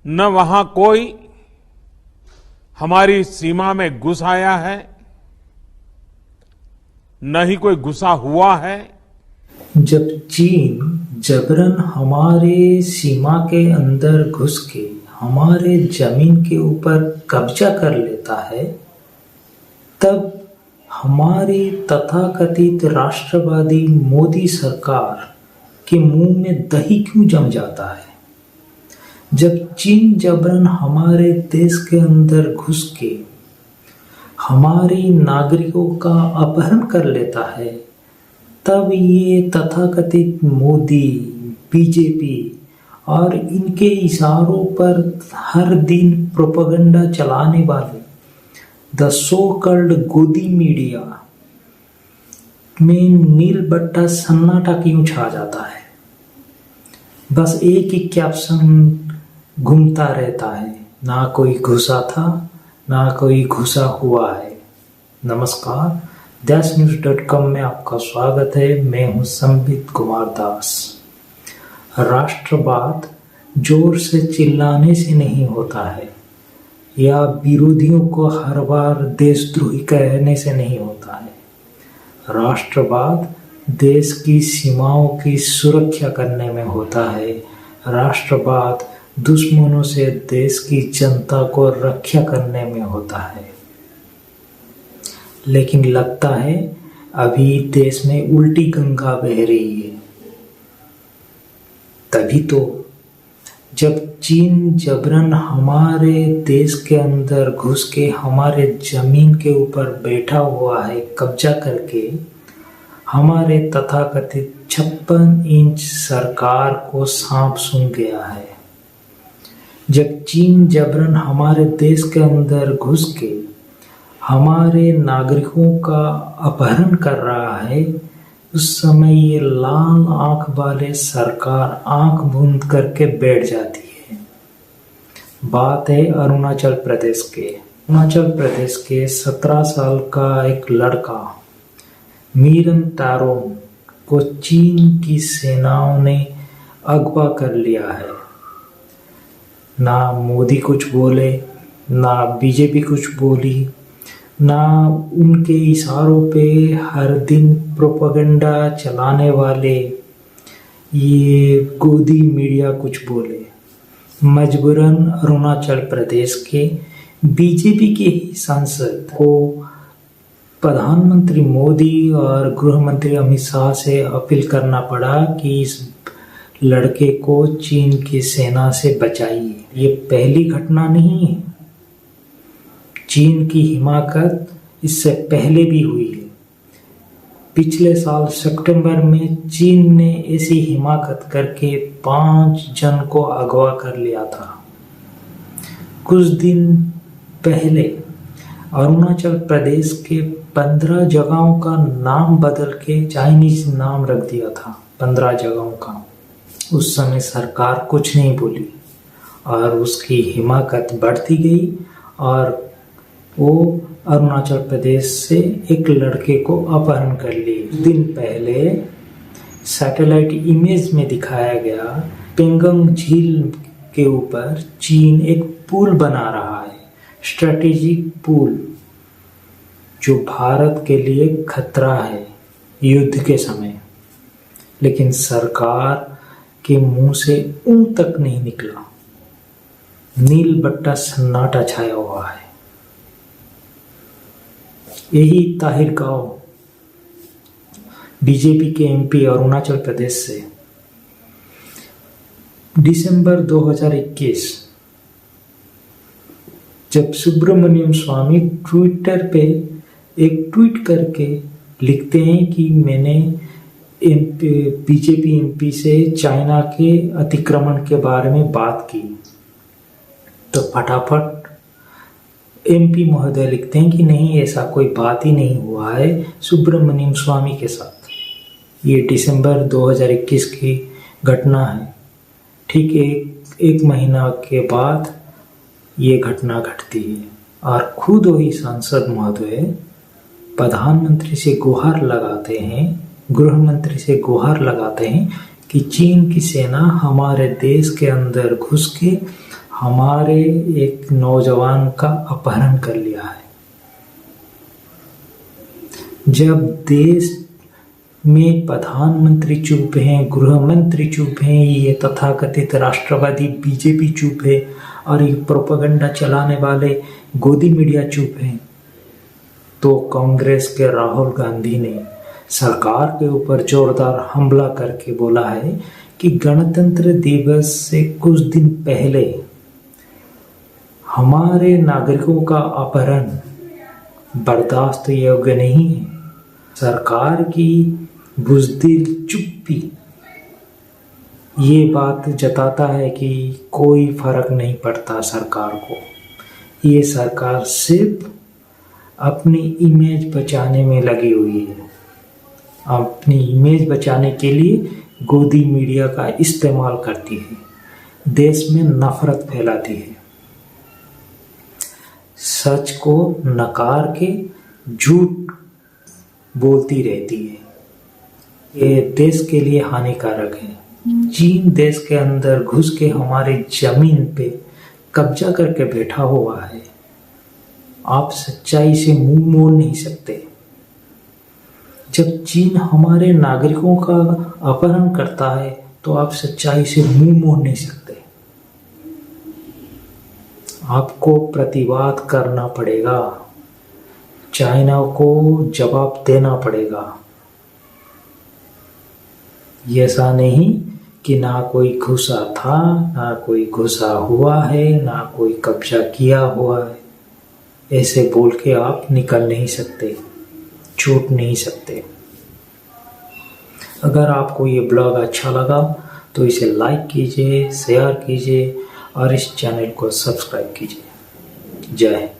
न वहां कोई हमारी सीमा में घुस आया है, न ही कोई घुसा हुआ है। जब चीन जबरन हमारे सीमा के अंदर घुस के हमारे जमीन के ऊपर कब्जा कर लेता है, तब हमारी तथाकथित राष्ट्रवादी मोदी सरकार के मुंह में दही क्यों जम जाता है? जब चीन जबरन हमारे देश के अंदर घुस के हमारी नागरिकों का अपहरण कर लेता है, तब ये तथाकथित मोदी, बीजेपी और इनके इशारों पर हर दिन प्रोपेगेंडा चलाने वाले द सो कॉल्ड गोदी मीडिया में नील बट्टा सन्नाटा क्यों छा जाता है? बस एक ही कैप्शन घूमता रहता है, ना कोई घुसा था, ना कोई घुसा हुआ है। नमस्कार, देशन्यूज.com में आपका स्वागत है। मैं हूं संबित कुमार दास। राष्ट्रवाद जोर से चिल्लाने से नहीं होता है या विरोधियों को हर बार देशद्रोही कहने से नहीं होता है। राष्ट्रवाद देश की सीमाओं की सुरक्षा करने में होता है। राष्ट्रवाद दुश्मनों से देश की जनता को रक्षा करने में होता है। लेकिन लगता है अभी देश में उल्टी गंगा बह रही है। तभी तो जब चीन जबरन हमारे देश के अंदर घुस के हमारे जमीन के ऊपर बैठा हुआ है, कब्जा करके हमारे तथाकथित 56 इंच सरकार को सांप सूंघ गया है। जब चीन जबरन हमारे देश के अंदर घुस के हमारे नागरिकों का अपहरण कर रहा है, उस समय ये लाल आंख वाले सरकार आंख बंद करके बैठ जाती है। बात है अरुणाचल प्रदेश के। अरुणाचल प्रदेश के 17 साल का एक लड़का मीरन तारोंग को चीन की सेनाओं ने अगवा कर लिया है। ना मोदी कुछ बोले, ना बीजेपी कुछ बोली, ना उनके इशारों पे हर दिन प्रोपेगेंडा चलाने वाले ये गोदी मीडिया कुछ बोले। मजबूरन अरुणाचल प्रदेश के बीजेपी के ही सांसद को प्रधानमंत्री मोदी और गृह मंत्री अमित शाह से अपील करना पड़ा कि इस लड़के को चीन की सेना से बचाइए। ये पहली घटना नहीं है। चीन की हिमाकत इससे पहले भी हुई है। पिछले साल सितंबर में चीन ने ऐसी हिमाकत करके 5 जन को अगवा कर लिया था। कुछ दिन पहले अरुणाचल प्रदेश के 15 जगहों का नाम बदल के चाइनीज नाम रख दिया था। 15 जगहों का। उस समय सरकार कुछ नहीं बोली और उसकी हिमाकत बढ़ती गई और वो अरुणाचल प्रदेश से एक लड़के को अपहरण कर लिए। दिन पहले सैटेलाइट इमेज में दिखाया गया पेंगोंग झील के ऊपर चीन एक पुल बना रहा है, स्ट्रेटेजिक पुल, जो भारत के लिए खतरा है युद्ध के समय। लेकिन सरकार के मुंह से ऊं तक नहीं निकला। नील बट्टा सन्नाटा छाया हुआ है। यही ताहिर गांव बीजेपी के एमपी अरुणाचल प्रदेश से दिसंबर 2021 जब सुब्रमण्यम स्वामी ट्विटर पे एक ट्वीट करके लिखते हैं कि मैंने बीजेपी एमपी से चाइना के अतिक्रमण के बारे में बात की, तो फटाफट एमपी महोदय लिखते हैं कि नहीं, ऐसा कोई बात ही नहीं हुआ है सुब्रमण्यम स्वामी के साथ। ये दिसंबर 2021 की घटना है। ठीक एक महीना के बाद ये घटना घटती है और खुद वही सांसद महोदय प्रधानमंत्री से गुहार लगाते हैं, गृह मंत्री से गुहार लगाते हैं कि चीन की सेना हमारे देश के अंदर घुस के हमारे एक नौजवान का अपहरण कर लिया है। जब देश में प्रधानमंत्री चुप हैं, गृह मंत्री चुप हैं, ये तथाकथित राष्ट्रवादी बीजेपी चुप है और ये प्रोपेगेंडा चलाने वाले गोदी मीडिया चुप हैं, तो कांग्रेस के राहुल गांधी ने सरकार के ऊपर जोरदार हमला करके बोला है कि गणतंत्र दिवस से कुछ दिन पहले हमारे नागरिकों का अपहरण बर्दाश्त योग्य नहीं है। सरकार की बुज़दिल चुप्पी ये बात जताता है कि कोई फर्क नहीं पड़ता सरकार को। ये सरकार सिर्फ अपनी इमेज बचाने में लगी हुई है। अपनी इमेज बचाने के लिए गोदी मीडिया का इस्तेमाल करती है, देश में नफरत फैलाती है, सच को नकार के झूठ बोलती रहती है। ये देश के लिए हानिकारक है। चीन देश के अंदर घुस के हमारी जमीन पे कब्जा करके बैठा हुआ है। आप सच्चाई से मुंह मोड़ नहीं सकते। जब चीन हमारे नागरिकों का अपहरण करता है तो आप सच्चाई से मुंह मोड़ नहीं सकते। आपको प्रतिवाद करना पड़ेगा, चाइना को जवाब देना पड़ेगा। ऐसा नहीं कि ना कोई घुसा था, ना कोई घुसा हुआ है, ना कोई कब्जा किया हुआ है। ऐसे बोल के आप निकल नहीं सकते, छूट नहीं सकते। अगर आपको ये ब्लॉग अच्छा लगा तो इसे लाइक कीजिए, शेयर कीजिए और इस चैनल को सब्सक्राइब कीजिए। जय हिंद।